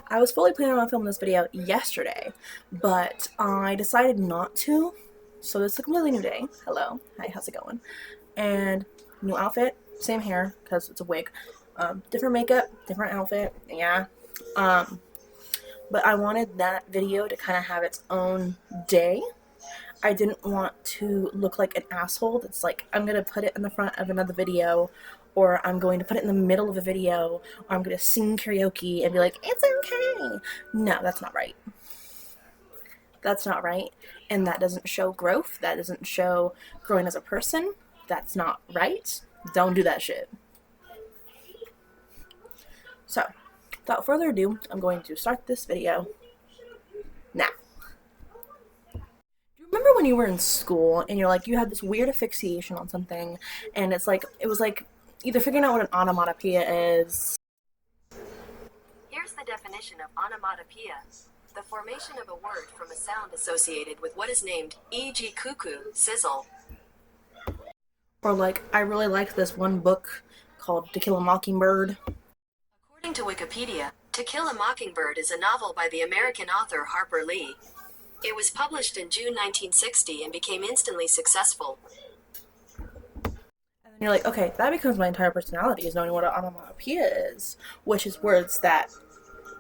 I was fully planning on filming this video yesterday, but I decided not to. So this is a completely new day. Hello. Hi, how's it going? And new outfit, same hair, because it's a wig. Different makeup, different outfit, yeah. Um, but I wanted that video to kind of have its own day. I didn't want to look like an asshole that's like, I'm going to put it in the front of another video, or I'm going to put it in the middle of a video, or I'm going to sing karaoke and be like, it's okay. No, that's not right. That's not right. And that doesn't show growth. That doesn't show growing as a person. That's not right. Don't do that shit. So, without further ado, I'm going to start this video now. Remember when you were in school and you're like, you had this weird asphyxiation on something, and it was like either figuring out what an onomatopoeia is. Here's the definition of onomatopoeia: the formation of a word from a sound associated with what is named, e.g. cuckoo, sizzle. Or like, I really liked this one book called To Kill a Mockingbird. According to Wikipedia, To Kill a Mockingbird is a novel by the American author Harper Lee. It was published in June 1960 and became instantly successful. And then you're like, okay, that becomes my entire personality, is knowing what an onomatopoeia is, which is words that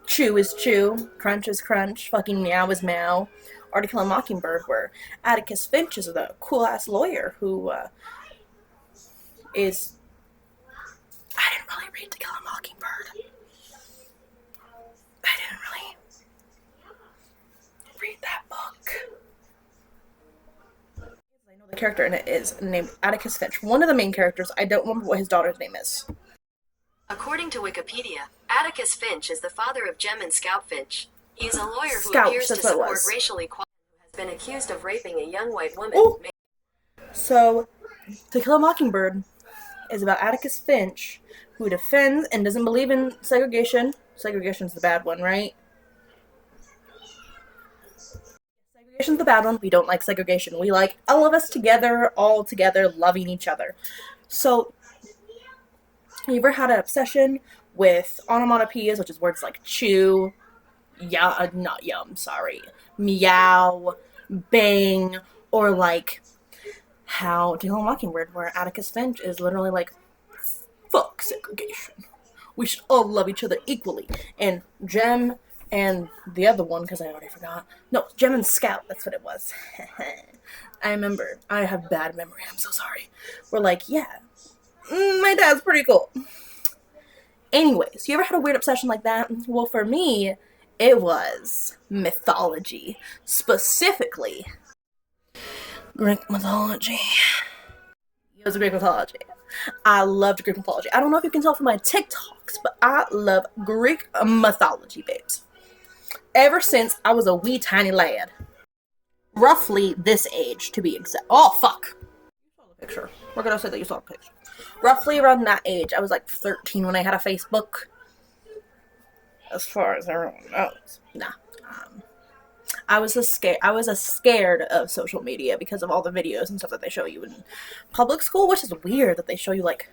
chew is chew, crunch is crunch, fucking meow is meow. Or To Kill a Mockingbird, where Atticus Finch is the cool-ass lawyer who is... I didn't really read To Kill a Mockingbird. I didn't really read that book. I know the character in it is named Atticus Finch. One of the main characters. I don't remember what his daughter's name is. According to Wikipedia, Atticus Finch is the father of Jem and Scout Finch. He is a lawyer who Scout, appears to that's what it support was. racial equality who has been accused of raping a young white woman. Ooh. So, To Kill a Mockingbird is about Atticus Finch, who defends and doesn't believe in segregation. Segregation's the bad one, right? Segregation's the bad one. We don't like segregation. We like all of us together, all together, loving each other. So, you ever had an obsession with onomatopoeias, which is words like chew, not yum, sorry, meow, bang, or like how To Kill a Mockingbird, where Atticus Finch is literally like, fuck segregation. We should all love each other equally. And Jem and the other one, because I already forgot. No, Jem and Scout, that's what it was. I remember. I have bad memory, I'm so sorry. We're like, yeah, my dad's pretty cool. Anyways, you ever had a weird obsession like that? Well, for me, it was mythology. Specifically, Greek mythology. It was Greek mythology. I loved Greek mythology. I don't know if you can tell from my TikToks, but I love Greek mythology, babes. Ever since I was a wee tiny lad. Roughly this age, to be exact. Oh, fuck. You saw the picture. We're gonna say that you saw the picture. Roughly around that age. I was like 13 when I had a Facebook. As far as everyone knows. Nah. I was scared of social media because of all the videos and stuff that they show you in public school, which is weird that they show you, like,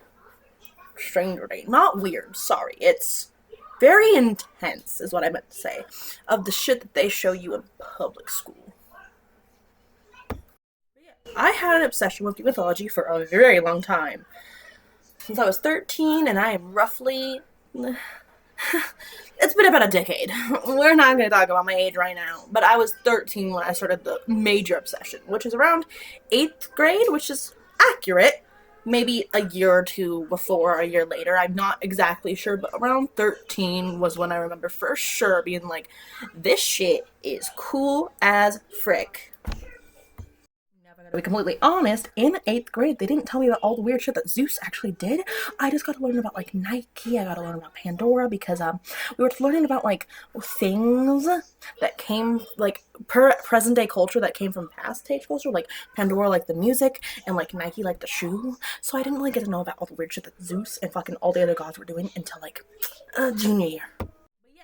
stranger dating. Not weird, sorry. It's very intense, is what I meant to say, of the shit that they show you in public school. But yeah, I had an obsession with Greek mythology for a very long time. Since I was 13, and I am roughly... It's been about a decade. We're not going to talk about my age right now. But I was 13 when I started the major obsession, which is around 8th grade, which is accurate. Maybe a year or two before, a year later. I'm not exactly sure, but around 13 was when I remember for sure being like, this shit is cool as frick. To be completely honest, in 8th grade, they didn't tell me about all the weird shit that Zeus actually did. I just got to learn about, like, Nike. I got to learn about Pandora because, we were learning about, like, things that came, like, present-day culture that came from past-day culture. Like, Pandora, like, the music, and, like, Nike, like, the shoe. So I didn't really get to know about all the weird shit that Zeus and fucking all the other gods were doing until, like, junior year. But yeah,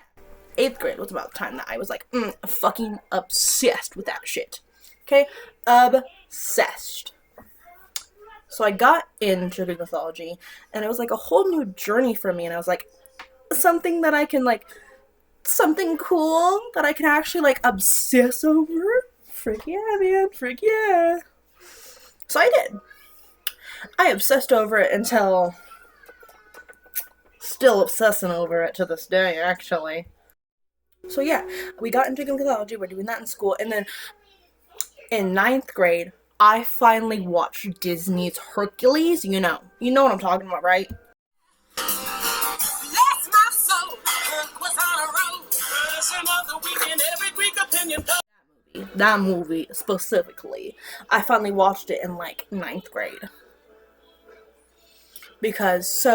8th grade was about the time that I was, like, fucking obsessed with that shit. Okay? Obsessed. So I got into Greek mythology, and it was like a whole new journey for me, and I was like, something that I can, like, something cool that I can actually like obsess over. Frick yeah, man. Frick yeah. So I did. I obsessed over it until still obsessing over it to this day, actually. So yeah, we got into Greek mythology. We're doing that in school, and then in ninth grade, I finally watched Disney's Hercules. You know what I'm talking about, right? Bless my soul. Kirk was on a roll. Version of the week in every Greek opinion. That movie specifically, I finally watched it in like ninth grade because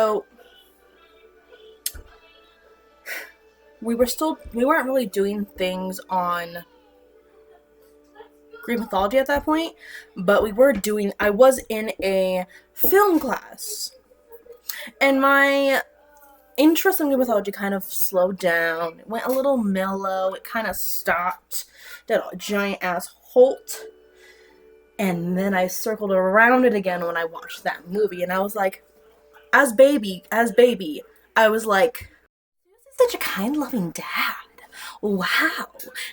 we weren't really doing things on Greek mythology at that point, but I was in a film class, and my interest in Greek mythology kind of slowed down. It went a little mellow. It kind of stopped. Did a giant ass halt. And then I circled around it again when I watched that movie. And I was like, as baby, I was like, such a kind, loving dad. Wow.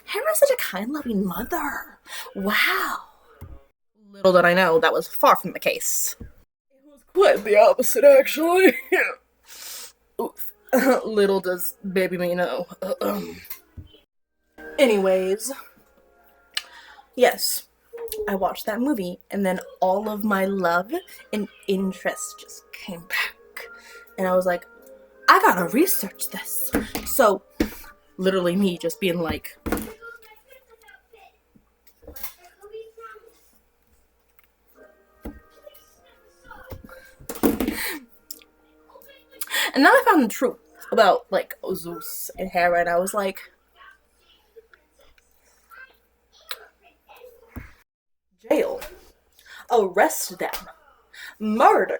Hera's such a kind, loving mother. Wow. Little did I know that was far from the case. It was quite the opposite, actually. Oof. Little does baby me know. Anyways, yes, I watched that movie, and then all of my love and interest just came back. And I was like, I gotta research this. So, literally me just being like, and then I found the truth about, like, Zeus and Hera, and I was like, jail. Arrest them. Murder.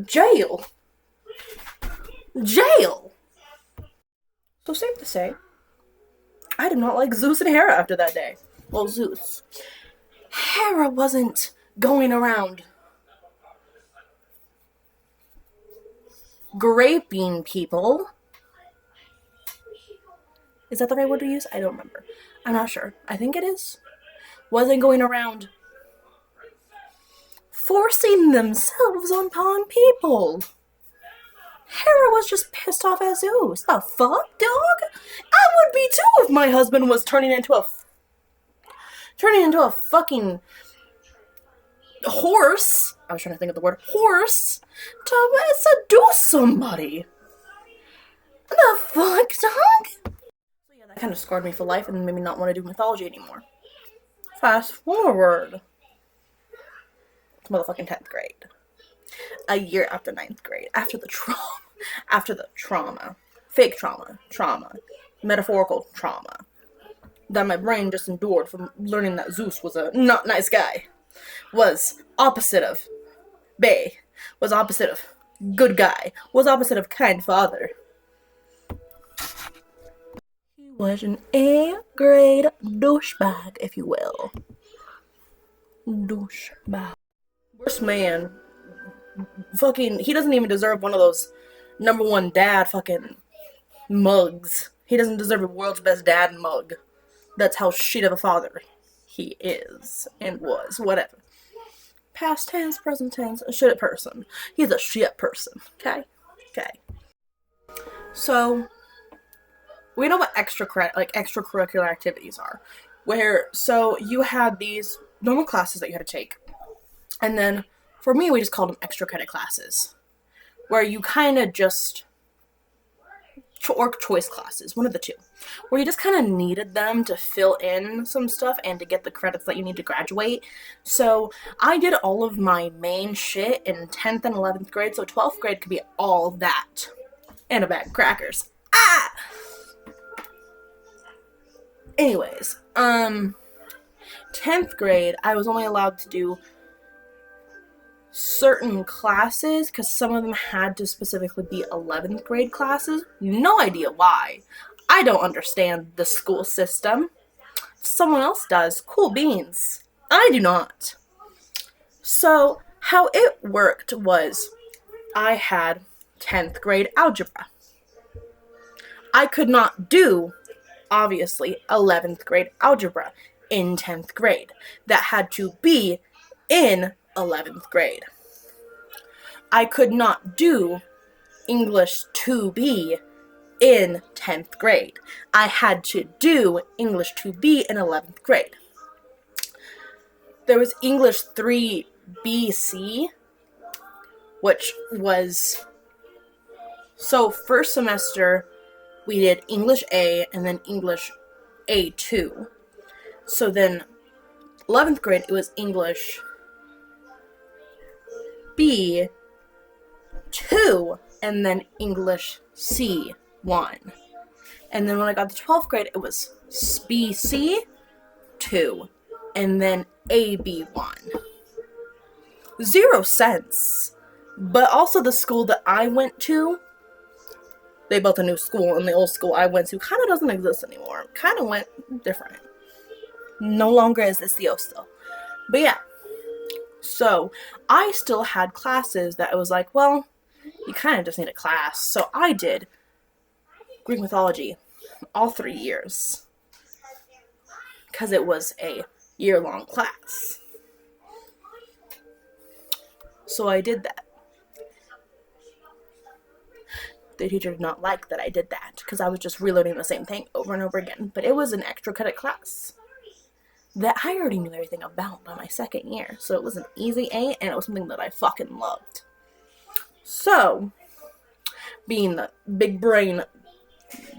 Jail. Jail. So safe to say, I did not like Zeus and Hera after that day. Well, Zeus. Hera wasn't going around graping people. Is that the right word to use? I don't remember. I'm not sure. I think it is. Wasn't going around forcing themselves upon people. Hera was just pissed off at Zeus. The fuck, dog? I would be too if my husband was turning into a fucking horse. I was trying to think of the word horse to seduce somebody. The fuck, dog? So yeah, that kind of scarred me for life and made me not want to do mythology anymore. Fast forward to motherfucking 10th grade. A year after 9th grade. After the trauma. Fake trauma. Metaphorical trauma. That my brain just endured from learning that Zeus was a not nice guy. Was opposite of bae. Was opposite of good guy. Was opposite of kind father. He was an A-grade douchebag, if you will. Douchebag. Worst man. Fucking, he doesn't even deserve one of those number one dad fucking mugs. He doesn't deserve a world's best dad mug. That's how shit of a father he is and was. Whatever. Past tense, present tense, a shit person. He's a shit person. Okay? Okay. So, we know what extracurricular activities are. So you had these normal classes that you had to take. And then, for me, we just called them extra credit classes. Where you kind of just, or choice classes, one of the two. Where you just kind of needed them to fill in some stuff and to get the credits that you need to graduate. So, I did all of my main shit in 10th and 11th grade, so 12th grade could be all that. And a bag of crackers. Ah! Anyways, 10th grade, I was only allowed to do certain classes because some of them had to specifically be 11th grade classes. No idea why. I don't understand the school system. If someone else does, cool beans. I do not. So, how it worked was I had 10th grade algebra. I could not do obviously 11th grade algebra in 10th grade. That had to be in 11th grade. I could not do English 2B in 10th grade. I had to do English 2B in 11th grade. There was English 3BC, which was, so first semester we did English A and then English A2. So then 11th grade it was English B2 and then English C1. And then when I got to 12th grade, it was BC2 and then AB1. 0 sense. But also the school that I went to, they built a new school, and the old school I went to kind of doesn't exist anymore. Kind of went different. No longer is this the still. But yeah. So I still had classes that I was like, well, you kind of just need a class. So I did Greek mythology all 3 years because it was a year-long class. So I did that. The teacher did not like that I did that because I was just relearning the same thing over and over again. But it was an extra credit class that I already knew everything about by my second year. So it was an easy A, and it was something that I fucking loved. So, being the big brain,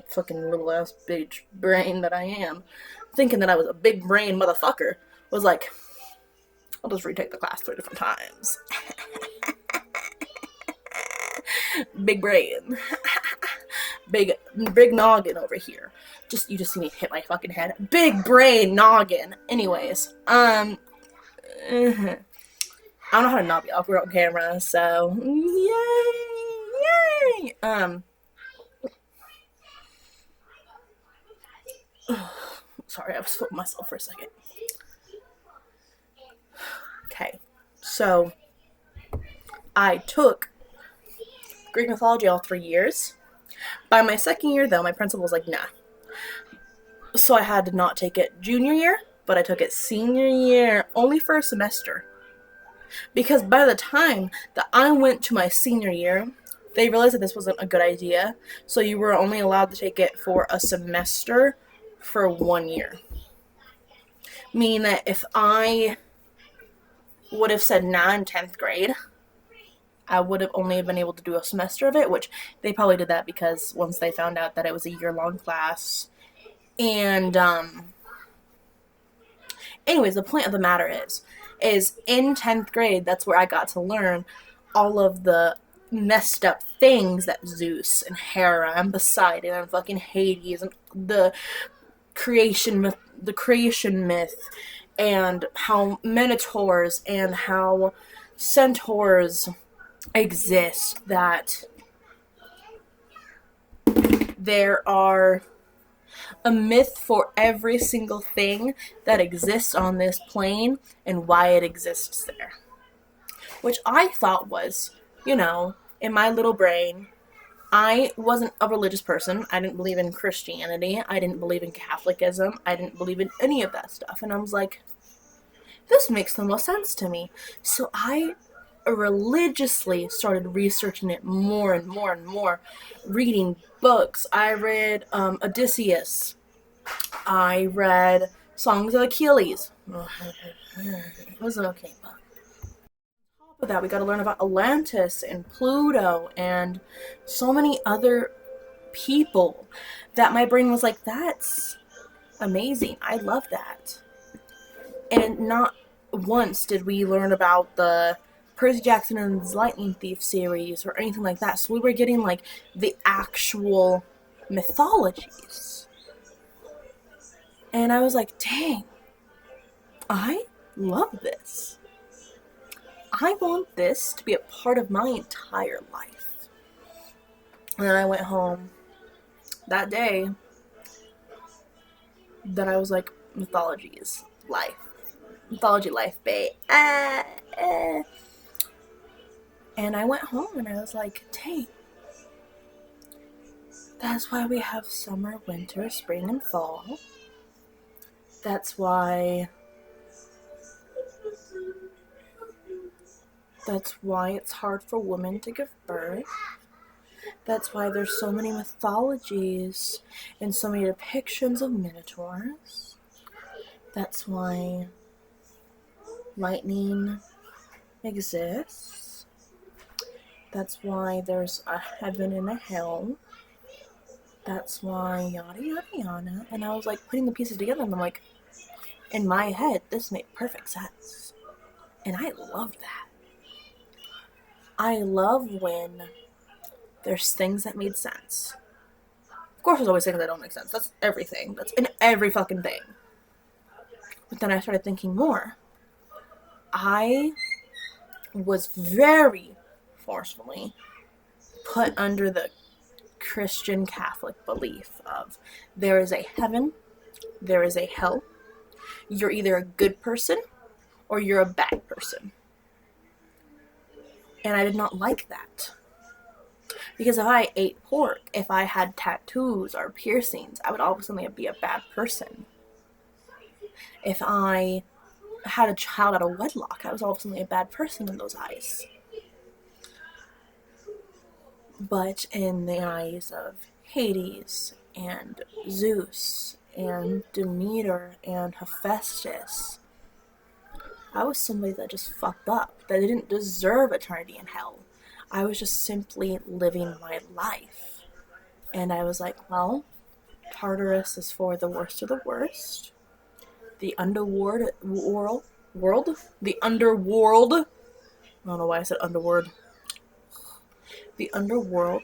fucking little ass bitch brain that I am, thinking that I was a big brain motherfucker, was like, I'll just retake the class 3 different times. Big brain. big noggin over here. You just see me hit my fucking head. Big brain noggin. Anyways, I don't know how to not be awkward on camera, so yay. Sorry, I was flipping myself for a second. Okay, so I took Greek mythology all 3 years. By my second year, though, my principal was like, nah. So I had to not take it junior year, but I took it senior year only for a semester. Because by the time that I went to my senior year, they realized that this wasn't a good idea. So you were only allowed to take it for a semester for 1 year. Meaning that if I would have said nah in 10th grade, I would have only been able to do a semester of it, which they probably did that because once they found out that it was a year-long class. And, anyways, the point of the matter is in 10th grade, that's where I got to learn all of the messed up things that Zeus and Hera and Poseidon and fucking Hades and the creation myth, and how minotaurs and how centaurs exist, that there are a myth for every single thing that exists on this plane and why it exists there. Which I thought was, in my little brain, I wasn't a religious person. I didn't believe in Christianity. I didn't believe in Catholicism. I didn't believe in any of that stuff. And I was like, this makes the most sense to me. So I religiously started researching it more and more and more, reading books. I read Odysseus. I read Songs of Achilles. It was an okay book. On top of that, we got to learn about Atlantis and Pluto and so many other people that my brain was like, that's amazing. I love that. And not once did we learn about the Percy Jackson and his Lightning Thief series or anything like that. So we were getting like the actual mythologies. And I was like, dang, I love this. I want this to be a part of my entire life. And then I went home that day that I was like, mythology is life. Mythology life, babe. And I went home and I was like, dang, That's why we have summer, winter, spring, and fall. That's why it's hard for women to give birth. That's why there's so many mythologies and so many depictions of minotaurs. That's why lightning exists. That's why there's a heaven and a hell. That's why yada yada yada. And I was like putting the pieces together and I'm like, in my head, this made perfect sense. And I love that. I love when there's things that made sense. Of course, there's always things that don't make sense. That's everything. That's in every fucking thing. But then I started thinking more. I was very forcefully put under the Christian Catholic belief of there is a heaven, there is a hell. You're either a good person or you're a bad person. And I did not like that. Because if I ate pork, if I had tattoos or piercings, I would obviously be a bad person. If I had a child out of wedlock, I was obviously a bad person in those eyes. But in the eyes of Hades and Zeus and Demeter and Hephaestus, I was somebody that just fucked up, that didn't deserve eternity in hell. I was just simply living my life. And I was like, well, Tartarus is for the worst of the worst. The underworld, the underworld, I don't know why I said underworld. The underworld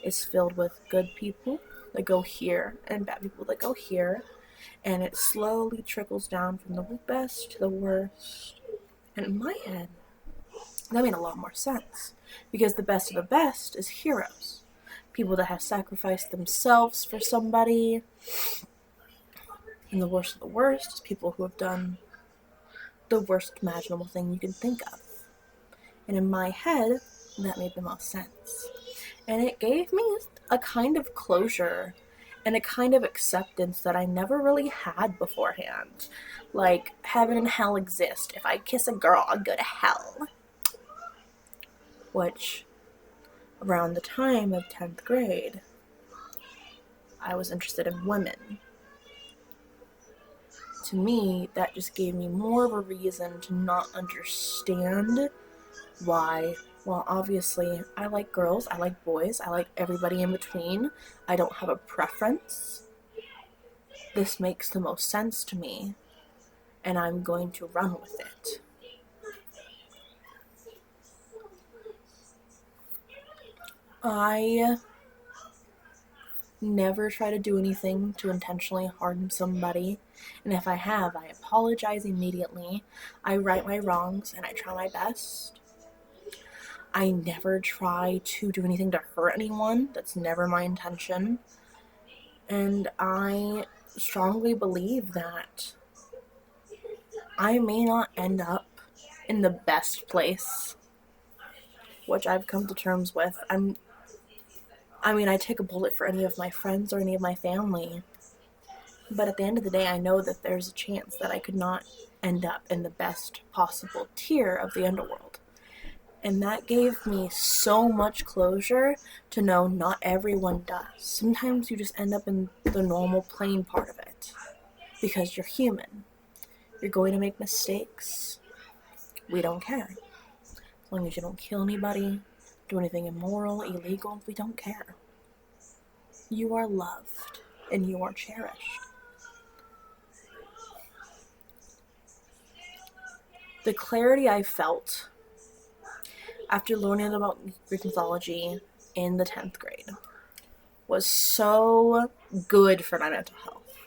is filled with good people that go here and bad people that go here. And it slowly trickles down from the best to the worst. And in my head, that made a lot more sense. Because the best of the best is heroes. People that have sacrificed themselves for somebody. And the worst of the worst is people who have done the worst imaginable thing you can think of. And in my head, that made the most sense. And it gave me a kind of closure and a kind of acceptance that I never really had beforehand. Like, heaven and hell exist. If I kiss a girl, I'll go to hell. Which, around the time of 10th grade, I was interested in women. To me, that just gave me more of a reason to not understand why. Well, obviously, I like girls, I like boys, I like everybody in between. I don't have a preference. This makes the most sense to me, and I'm going to run with it. I never try to do anything to intentionally harm somebody, and if I have, I apologize immediately. I right my wrongs, and I try my best. I never try to do anything to hurt anyone. That's never my intention. And I strongly believe that I may not end up in the best place, which I've come to terms with. I take a bullet for any of my friends or any of my family. But at the end of the day, I know that there's a chance that I could not end up in the best possible tier of the underworld. And that gave me so much closure to know not everyone does. Sometimes you just end up in the normal plain part of it. Because you're human. You're going to make mistakes. We don't care. As long as you don't kill anybody, do anything immoral, illegal, we don't care. You are loved. And you are cherished. The clarity I felt after learning about Greek mythology in the 10th grade was so good for my mental health.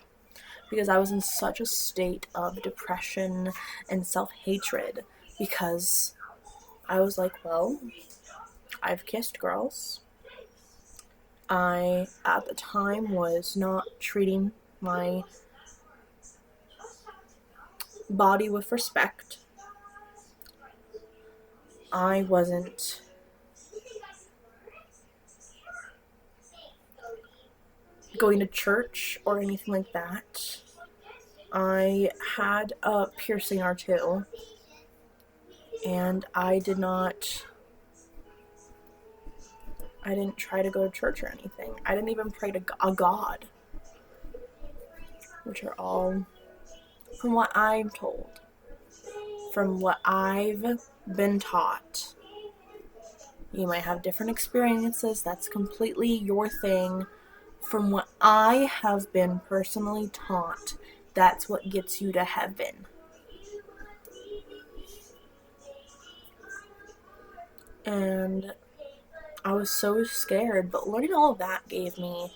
Because I was in such a state of depression and self-hatred. Because I was like, well, I've kissed girls. I, at the time, was not treating my body with respect. I wasn't going to church or anything like that. I had a piercing or two, and I didn't try to go to church or anything. I didn't even pray to a God, which are all from what I'm told, from what I've been taught. You might have different experiences, that's completely your thing. From what I have been personally taught, that's what gets you to heaven. And I was so scared, but learning all of that gave me,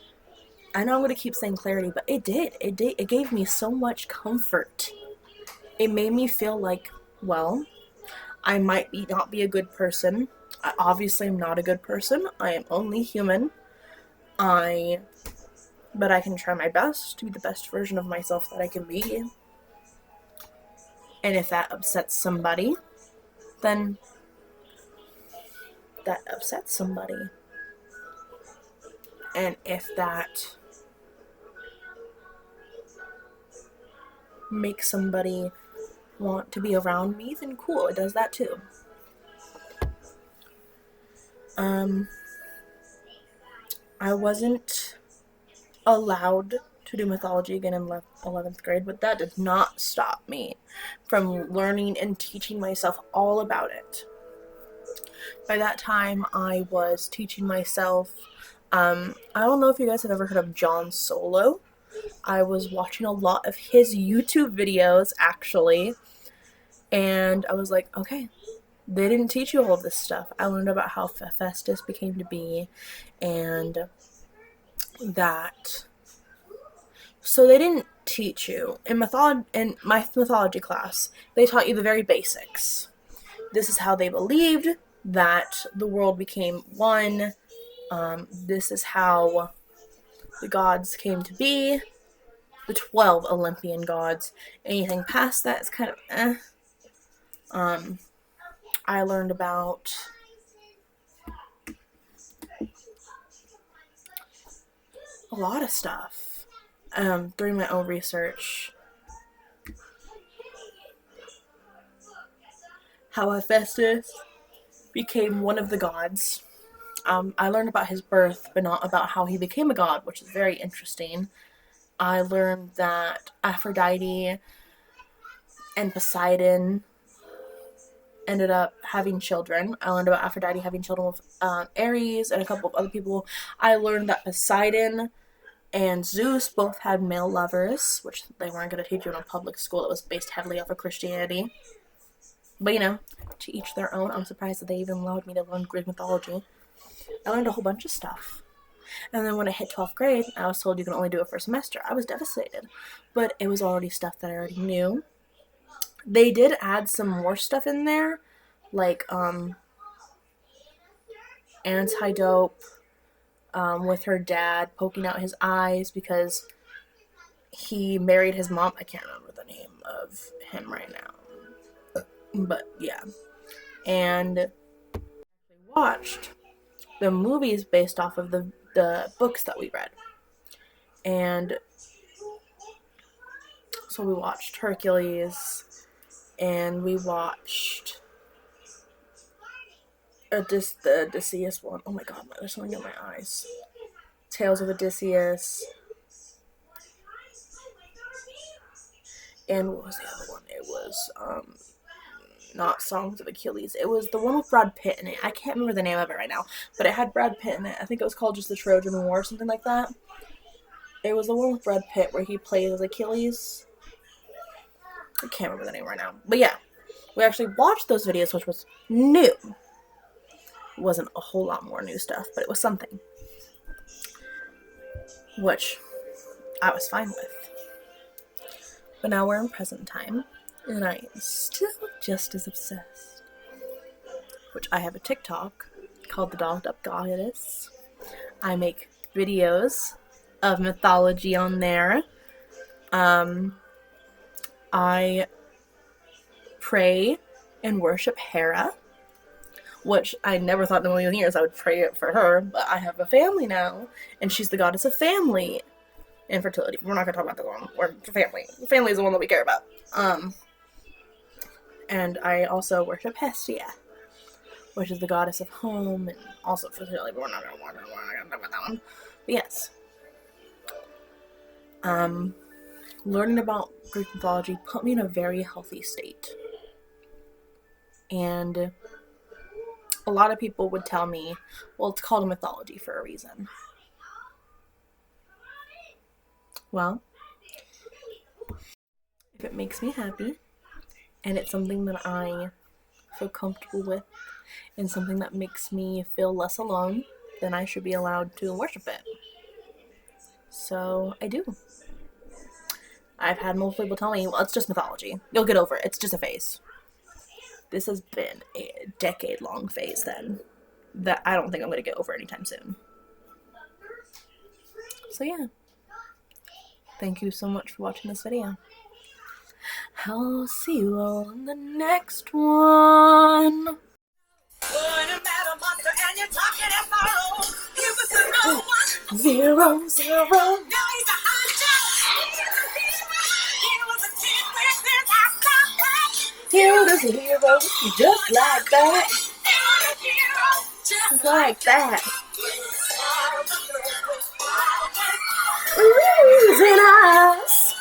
I know I'm going to keep saying clarity, but it gave me so much comfort. It made me feel like, well, I might not be a good person. I obviously am not a good person. I am only human. I but I can try my best to be the best version of myself that I can be. And if that upsets somebody, then that upsets somebody. And if that makes somebody want to be around me, then cool, it does that too. Um, I wasn't allowed to do mythology again in 11th grade, but that did not stop me from learning and teaching myself all about it. By that time, I was teaching myself. I don't know if you guys have ever heard of John Solo. I was watching a lot of his YouTube videos, actually, and I was like, okay, they didn't teach you all of this stuff. I learned about how Hephaestus became to be, and that. So they didn't teach you in my mythology class. They taught you the very basics. This is how they believed that the world became one. This is how the gods came to be. The 12 Olympian gods. Anything past that is kind of eh. I learned about a lot of stuff during my own research. How Hephaestus became one of the gods. I learned about his birth, but not about how he became a god, which is very interesting. I learned that Aphrodite and Poseidon ended up having children. I learned about Aphrodite having children with Ares and a couple of other people. I learned that Poseidon and Zeus both had male lovers, which they weren't going to teach you in a public school that was based heavily off of Christianity. But to each their own. I'm surprised that they even allowed me to learn Greek mythology. I learned a whole bunch of stuff. And then when I hit 12th grade, I was told you can only do it for a semester. I was devastated. But it was already stuff that I already knew. They did add some more stuff in there, like antidote with her dad poking out his eyes because he married his mom. I can't remember the name of him right now. But yeah. And we watched the movies based off of the books that we read. And so we watched Hercules, and we watched the Odysseus one. Oh my god, there's something in my eyes. Tales of Odysseus. And what was the other one? It was not Songs of Achilles. It was the one with Brad Pitt in it. I can't remember the name of it right now, but it had Brad Pitt in it. I think it was called just the Trojan War or something like that. It was the one with Brad Pitt where he played as Achilles. I can't remember the name right now. But yeah, we actually watched those videos, which was new. It wasn't a whole lot more new stuff, but it was something. Which I was fine with. But now we're in present time, and I am still just as obsessed. Which I have a TikTok called The Dogged Up Goddess. I make videos of mythology on there. I pray and worship Hera, which I never thought in a million years I would pray it for her, but I have a family now, and she's the goddess of family and fertility. We're not going to talk about that one. We're family. Family is the one that we care about. And I also worship Hestia, which is the goddess of home and also fertility, but we're not going to talk about that one. But yes. Learning about Greek mythology put me in a very healthy state. And a lot of people would tell me, well, it's called a mythology for a reason. Well, if it makes me happy, and it's something that I feel comfortable with, and something that makes me feel less alone, then I should be allowed to worship it. So I do. I've had multiple people tell me, well, it's just mythology. You'll get over it. It's just a phase. This has been a decade-long phase then that I don't think I'm going to get over anytime soon. So yeah. Thank you so much for watching this video. I'll see you all in the next one. Zero, zero. Hero is a hero, just like that. Just like that. Raising us.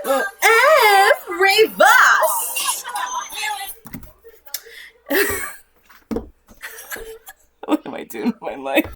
Every bus. What am I doing with my life?